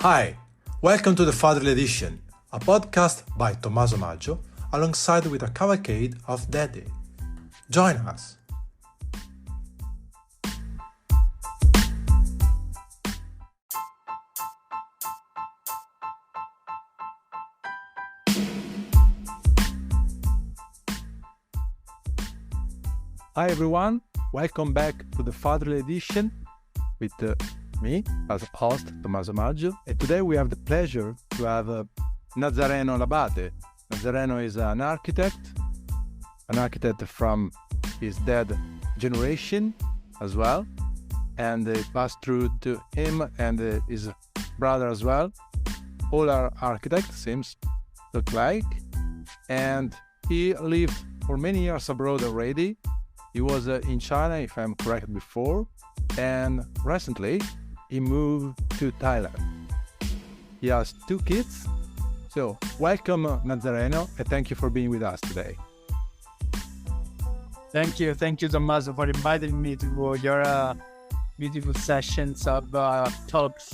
Hi, welcome to the Fatherhood Edition, a podcast by Tommaso Maggio alongside with a cavalcade of Daddy. Join us! Hi everyone, welcome back to the Fatherhood Edition with me as host, Tommaso Maggio. And today we have the pleasure to have Nazareno Labate. Nazareno is an architect from his dad generation as well. And it passed through to him and his brother as well. All are architects, seems look like. And he lived for many years abroad already. He was in China, if I'm correct, before. And recently, he moved to Thailand. He has 2 kids. So, welcome Nazareno, and thank you for being with us today. Thank you, Tommaso, for inviting me to your beautiful sessions of talks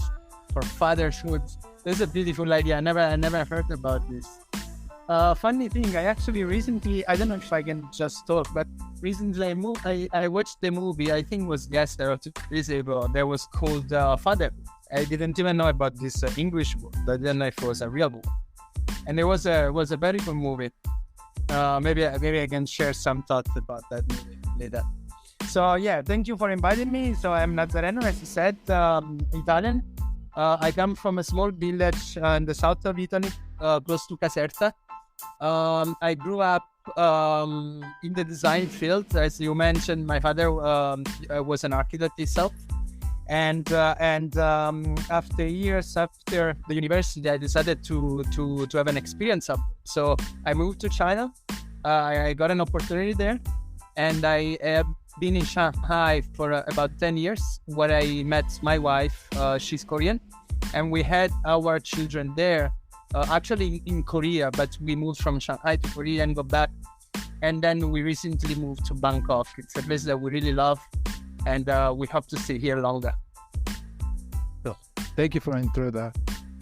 for fatherhood. This is a beautiful idea. I never heard about this. Funny thing, I actually recently, I don't know if I can just talk, but recently I watched the movie, I think it was yesterday or 2 days ago, that was called Fatherhood. I didn't even know about this English word, but then I thought it was a real word. And it was a very good movie. Maybe I can share some thoughts about that movie later. So yeah, thank you for inviting me. So I'm Nazareno, as you said, Italian. I come from a small village in the south of Italy, close to Caserta. I grew up in the design field. As you mentioned, my father was an architect himself. And after years after the university, I decided to have an experience up. So I moved to China. I got an opportunity there, and I have been in Shanghai for about 10 years, where I met my wife. She's Korean, and we had our children there. Actually in Korea, but we moved from Shanghai to Korea and got back. And then we recently moved to Bangkok. It's a place that we really love, and we hope to stay here longer. So, thank you for introducing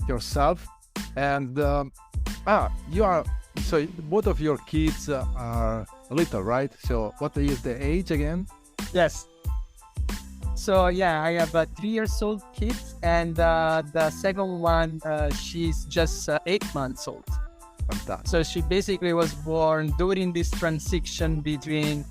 yourself. And you are, so both of your kids are little, right? So what is the age again? Yes. So yeah, I have a 3-year-old kid, and the second one, she's just 8 months old. Fantastic. So she basically was born during this transition between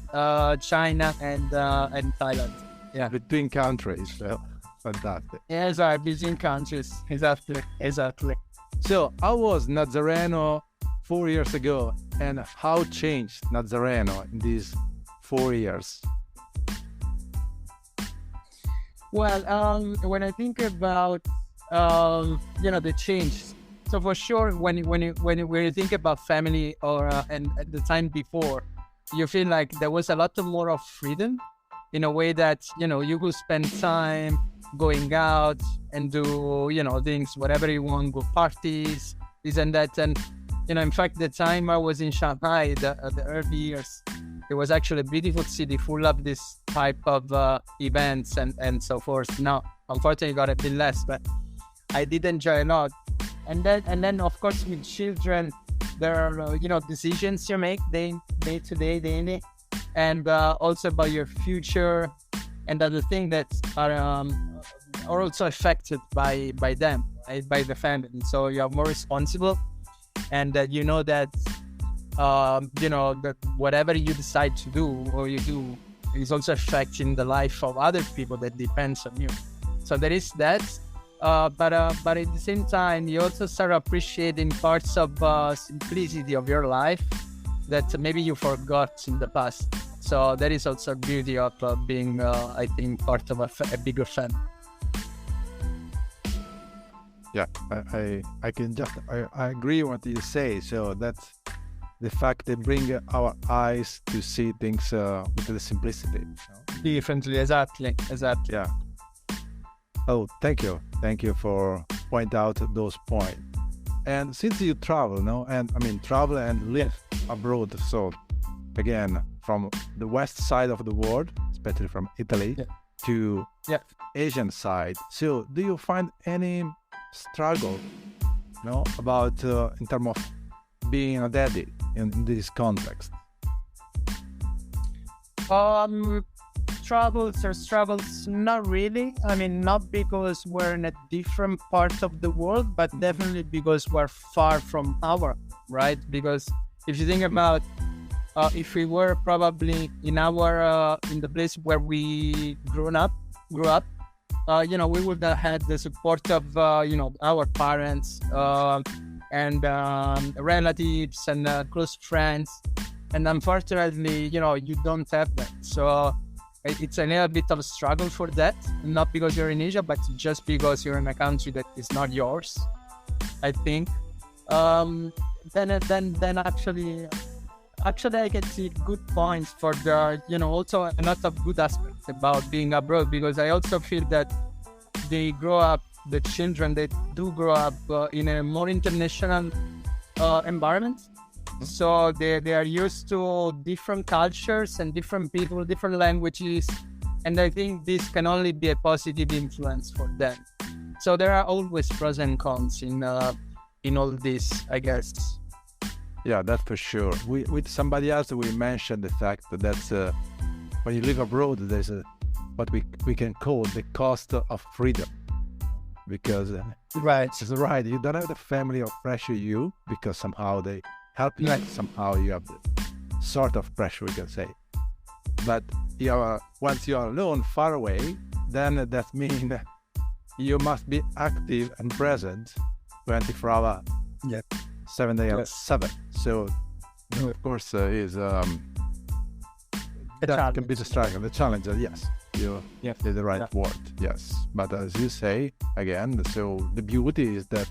China and Thailand. Yeah, Between countries. So, fantastic. yes, between countries. Exactly. So how was Nazareno 4 years ago, and how changed Nazareno in these 4 years? Well, when I think about the change, so for sure when you think about family or and at the time before, you feel like there was a lot more of freedom, in a way that you could spend time going out and do things whatever you want, go parties, this and that. And in fact, the time I was in Shanghai, the early years, it was actually a beautiful city full of this type of events and so forth. Now, unfortunately, got a bit less, but I did enjoy a lot. And then of course, with children, there are decisions you make day to day, daily, and also about your future and other things that are also affected by them, right? By the family. So you are more responsible, and that that whatever you decide to do or you do is also affecting the life of other people that depends on you. So there is that, but at the same time, you also start appreciating parts of simplicity of your life that maybe you forgot in the past. So that is also beauty of being, I think, part of a bigger family. Yeah, I can just I agree with what you say. So that's the fact they bring our eyes to see things with the simplicity. Differently, exactly. Yeah. Oh, thank you for point out those points. And since you travel, travel and live abroad, so again, from the west side of the world, especially from Italy, to Asian side. So do you find any struggle, about in terms of being a daddy in this context? Struggles, not really. I mean, not because we're in a different part of the world, but definitely because we're far from our, right? Because if you think about, if we were probably in the place where we grew up, we would have had the support of, our parents, and relatives and close friends. And unfortunately, you don't have that. So it's a little bit of a struggle for that, not because you're in Asia, but just because you're in a country that is not yours, I think. Then actually I can see good points for the, also a lot of good aspects about being abroad, because I also feel that the children, they do grow up in a more international environment. So they are used to different cultures and different people, different languages. And I think this can only be a positive influence for them. So there are always pros and cons in all this, I guess. Yeah, that's for sure. With somebody else, we mentioned the fact that when you live abroad, there's what we can call the cost of freedom. Because right, you don't have the family or pressure you, because somehow they help you, right. Somehow you have the sort of pressure, we can say. But once you are alone, far away, then that means you must be active and present 24 hours, 7 days out of 7. So, of course, is that can be the struggle, the challenge. Yes, you did the right word. Yes, but as you say again, so the beauty is that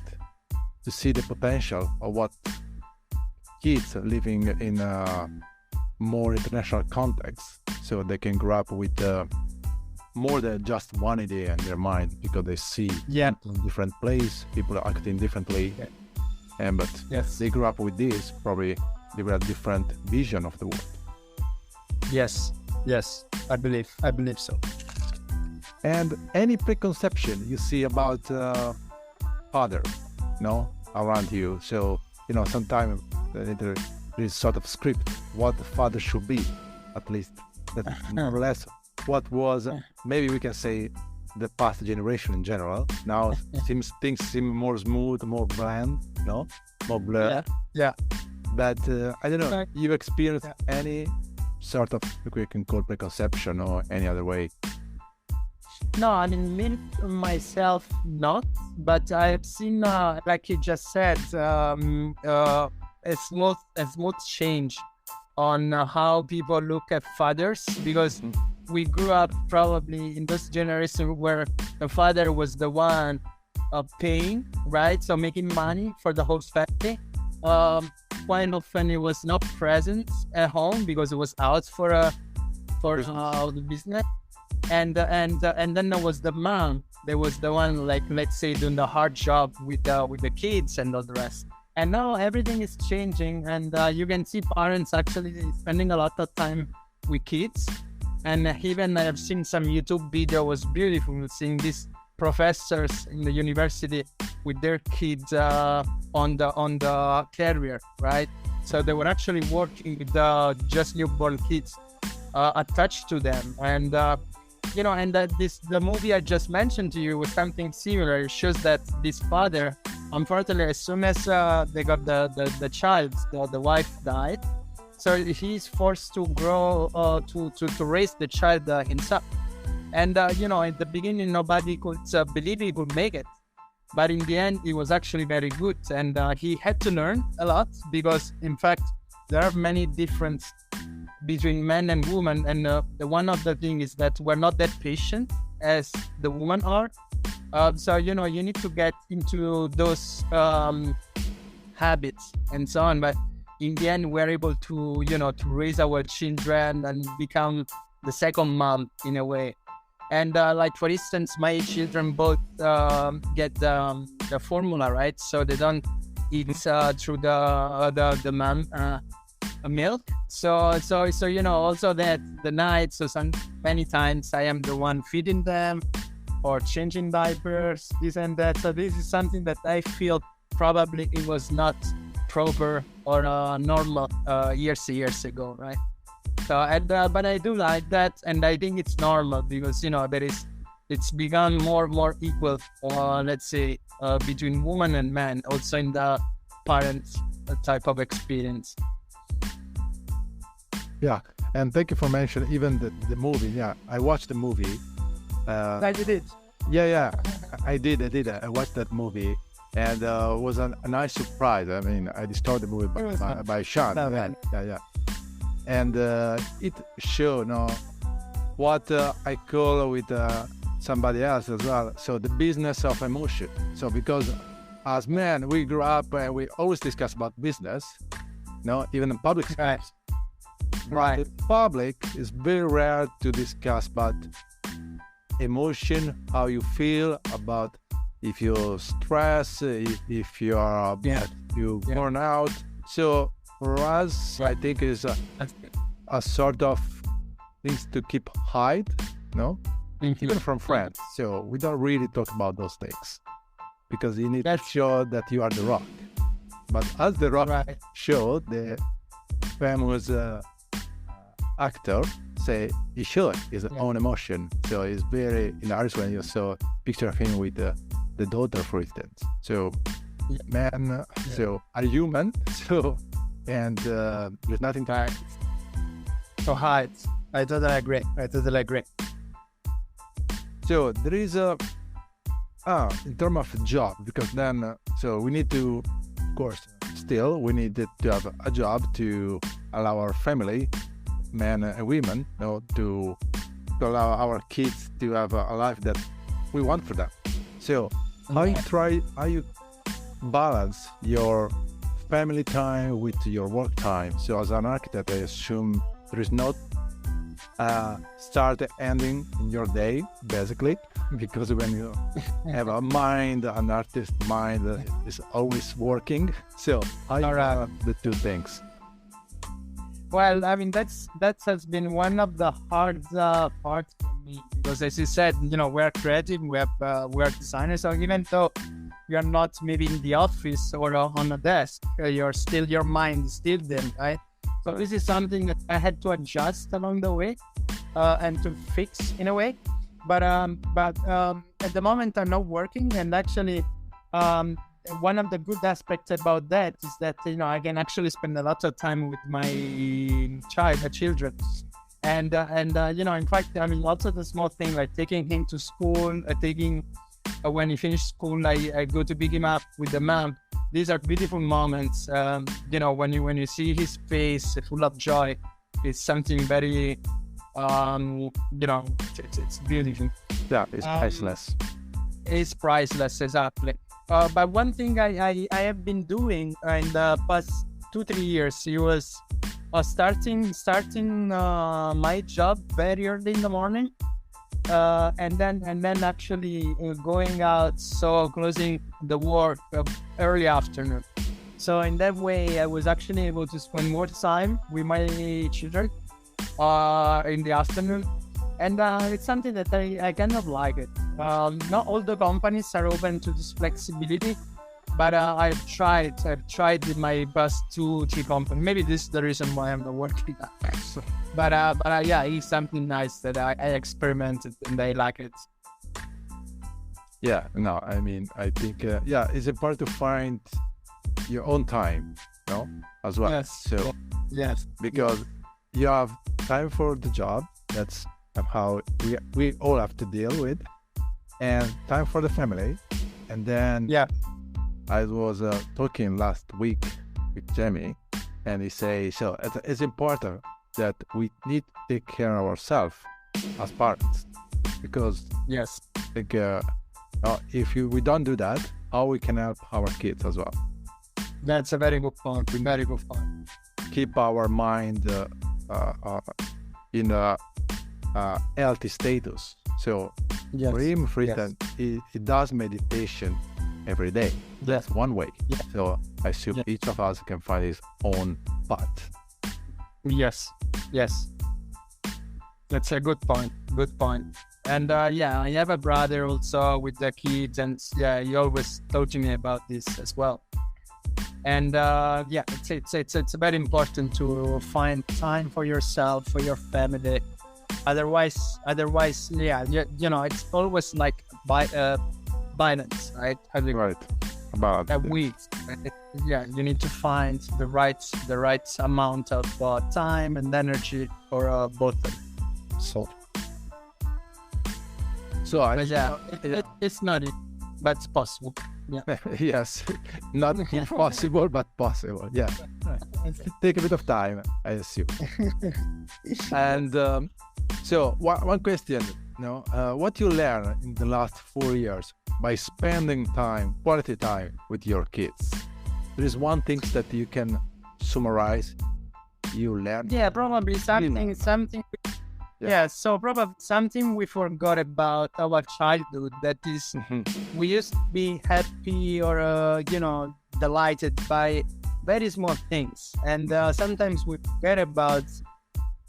to see the potential of what kids living in a more international context, so they can grow up with more than just one idea in their mind, because they see in different place, people are acting differently, but they grew up with this, probably they will have different vision of the world. Yes, I believe so. And any preconception you see about father, around you? So sometimes there is sort of script what the father should be, at least that more or less what was maybe we can say the past generation in general. Now things seem more smooth, more bland, more blurred. But I don't know, you experienced any sort of, we can call preconception or any other way? No, I mean, me myself not, but I've seen, like you just said, a smooth change on how people look at fathers, because we grew up probably in this generation where the father was the one paying, right? So making money for the whole family. Quite often it was not present at home because it was out for the business. And then there was the mom. There was the one, like, let's say, doing the hard job with the kids and all the rest. And now everything is changing, and you can see parents actually spending a lot of time with kids. And even I have seen some YouTube video, was beautiful seeing these professors in the university with their kids on the career, right? So they were actually working with just newborn kids attached to them, and the movie I just mentioned to you was something similar. It shows that this father, unfortunately, as soon as they got the child, the wife died, so he's forced to grow to raise the child himself. And in the beginning, nobody could believe he could make it, but in the end, it was actually very good. And he had to learn a lot, because in fact there are many differences between men and women, and the one of the thing is that we're not that patient as the women are. So you need to get into those habits and so on. But in the end, we're able to raise our children and become the second mom in a way. And like, for instance, my children both get the formula, right? So they don't eat through the mom milk. So also that the night, so many times I am the one feeding them. or changing diapers, this and that. So this is something that I feel probably it was not proper or normal years ago, right? So, but I do like that, and I think it's normal because it's become more equal, let's say, between woman and man, also in the parents type of experience. Yeah, and thank you for mentioning even the movie. Yeah, I watched the movie. I did it. Yeah, I did. I watched that movie, and it was a nice surprise. I mean, I discovered the movie by chance. No, man. Yeah. And it showed what I call with somebody else as well. So the business of emotion. So because as men, we grew up and we always discuss about business, even in public space. Right. In public, it's very rare to discuss about emotion, how you feel about if you stress, if you are you burn out. So for us, I think it's a sort of things to keep hide, even from friends. So we don't really talk about those things because you need to show that you are the rock. But as the rock showed, the famous actor say he showed his own emotion. So it's very in Irish when you saw a picture of him with the daughter, for instance. So men, so are human. So and there's nothing to hide. So hide. I totally agree. So there is in terms of job, because then so we need to, of course, still we need to have a job to allow our family, men and women, to allow our kids to have a life that we want for them. So how you balance your family time with your work time? So as an architect, I assume there is not start and ending in your day, basically, because when you have a mind, an artist mind is always working. So how you balance the two things? Well, I mean, that has been one of the hard parts for me, because as you said, we're creative, we're designers, so even though you're not maybe in the office or on a desk, your mind is still there, right? So this is something that I had to adjust along the way and to fix in a way. But at the moment I'm not working, and actually one of the good aspects about that is that I can actually spend a lot of time with my children, and in fact, I mean, lots of the small things like taking him to school, when he finishes school, I go to pick him up with the mom. These are beautiful moments. When you see his face full of joy, it's something very, it's beautiful. Yeah, it's priceless. It's priceless, exactly. But one thing I have been doing in the past 2-3 years, it was starting my job very early in the morning, and then actually going out, so closing the work early afternoon. So in that way, I was actually able to spend more time with my children in the afternoon. And it's something that I kind of like it. Not all the companies are open to this flexibility, but I've tried with my past 2-3 companies. Maybe this is the reason why I'm not working. But yeah, it's something nice that I experimented and I like it. Yeah, no, I mean, I think, it's important to find your own time, as well. Yes. So, yes. Because you have time for the job, that's how we all have to deal with, and time for the family. And then I was talking last week with Jamie, and he says, so it's important that we need to take care of ourselves as parents, because I think if we don't do that, how we can help our kids as well. That's a very good point. Very good point. Keep our mind in a healthy status. So for him, for instance, he does meditation every day. That's one way. So I assume each of us can find his own path. Yes. That's a good point. Good point. And yeah, I have a brother also with the kids, and yeah, he always told me about this as well. And yeah, it's very important to find time for yourself, for your family. Otherwise, yeah, you know, it's always like balance, right? Right. About A week. Yeah, you need to find the right amount of time and energy for both of them. so I But yeah, it's not it, but it's possible. Yeah. yes, not impossible, but possible. Yeah, take a bit of time, I assume. And so one question, what you learn in the last 4 years by spending quality time with your kids? There is one thing that you can summarize. You learn. Yeah, probably something. Yeah, so probably something we forgot about our childhood. That is, we used to be happy or delighted by very small things, and sometimes we forget about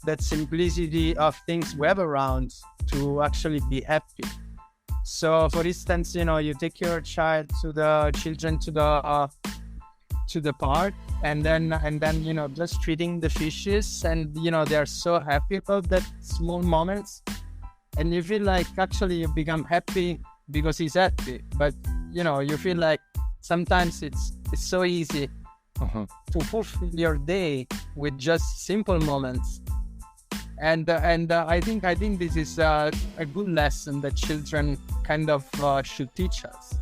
that simplicity of things we have around to actually be happy. So, for instance, you take your children to the park, and then just treating the fishes, and they're so happy about that small moments, and you feel like actually you become happy because he's happy. But you feel like sometimes it's so easy to fulfill your day with just simple moments. And I think this is a good lesson that children kind of should teach us,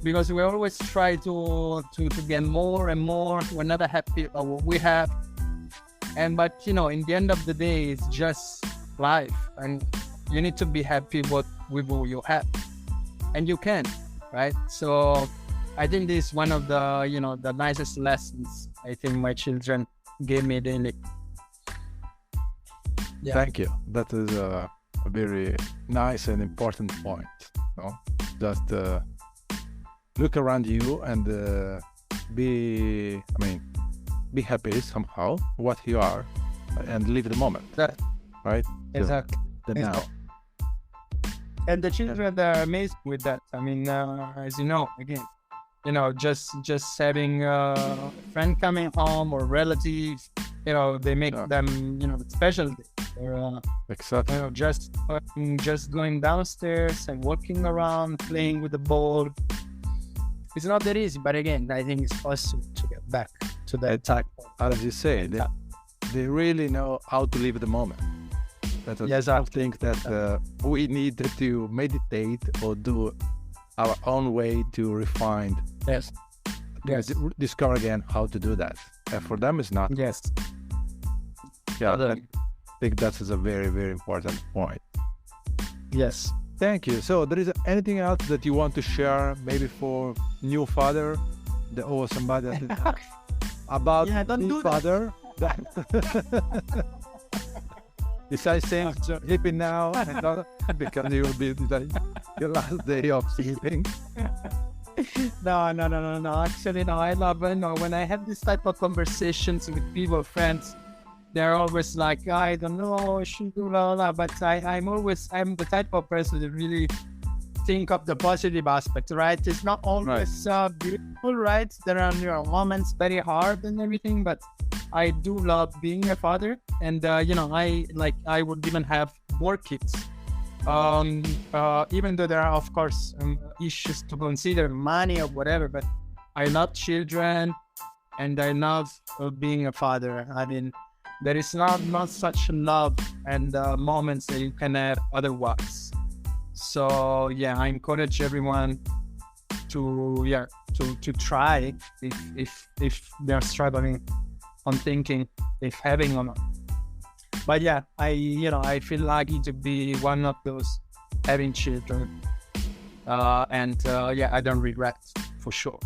because we always try to get more and more. We're never happy about what we have, but in the end of the day, it's just life, and you need to be happy with what you have, and you can, right? So I think this is one of the the nicest lessons I think my children gave me daily. Yeah. Thank you. That is a very nice and important point. Just look around you and be happy somehow what you are, and live the moment. Right? Exactly. The now. And the children are amazed with that. I mean, as you know, again, just having a friend coming home or relatives, they make them, special day. Or exactly. Just going downstairs and walking around, playing with the ball. It's not that easy, but again, I think it's possible to get back to that type. As you say, they really know how to live the moment. That's something that we need to meditate or do our own way to refine. Yes. Discover again how to do that. And for them, it's not. Yes. Yeah. I think that is a very, very important point. Yes. Thank you. So there is anything else that you want to share, maybe for new father, or somebody that about new father? Besides saying sleeping now, because it will be your last day of sleeping. No. Actually, no. I love when I have this type of conversations with people, friends. They're always like, I don't know, I should do blah. But I'm the type of person that really think of the positive aspect, right? It's not always beautiful, right? There are moments very hard and everything, but I do love being a father, and I would even have more kids. Even though there are, of course, issues to consider, money or whatever, but I love children, and I love being a father. I mean, there is not such love and moments that you can have otherwise. So yeah, I encourage everyone to try if they're struggling on thinking if having or not. But yeah, I feel lucky to be one of those having children, and I don't regret for sure.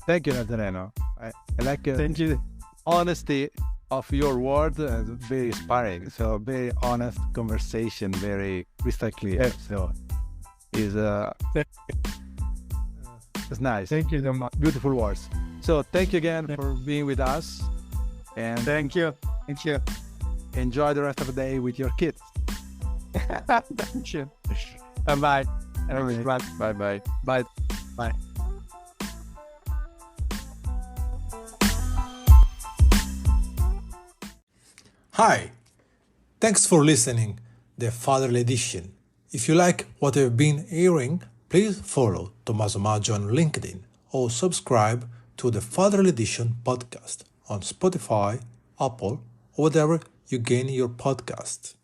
Thank you, Nazareno. I like it. Thank you. Honesty of your words, very inspiring. So very honest conversation, very crystal clear. Yeah. So it's nice. Thank you so much. Beautiful words. So thank you again for being with us. And thank you. enjoy the rest of the day with your kids. Thank you. Bye-bye. Bye-bye. Bye. Bye. Hi, thanks for listening the Fatherly Edition. If you like what I've been hearing, please follow Tommaso Maggio on LinkedIn or subscribe to the Fatherly Edition podcast on Spotify, Apple, or whatever you gain your podcast.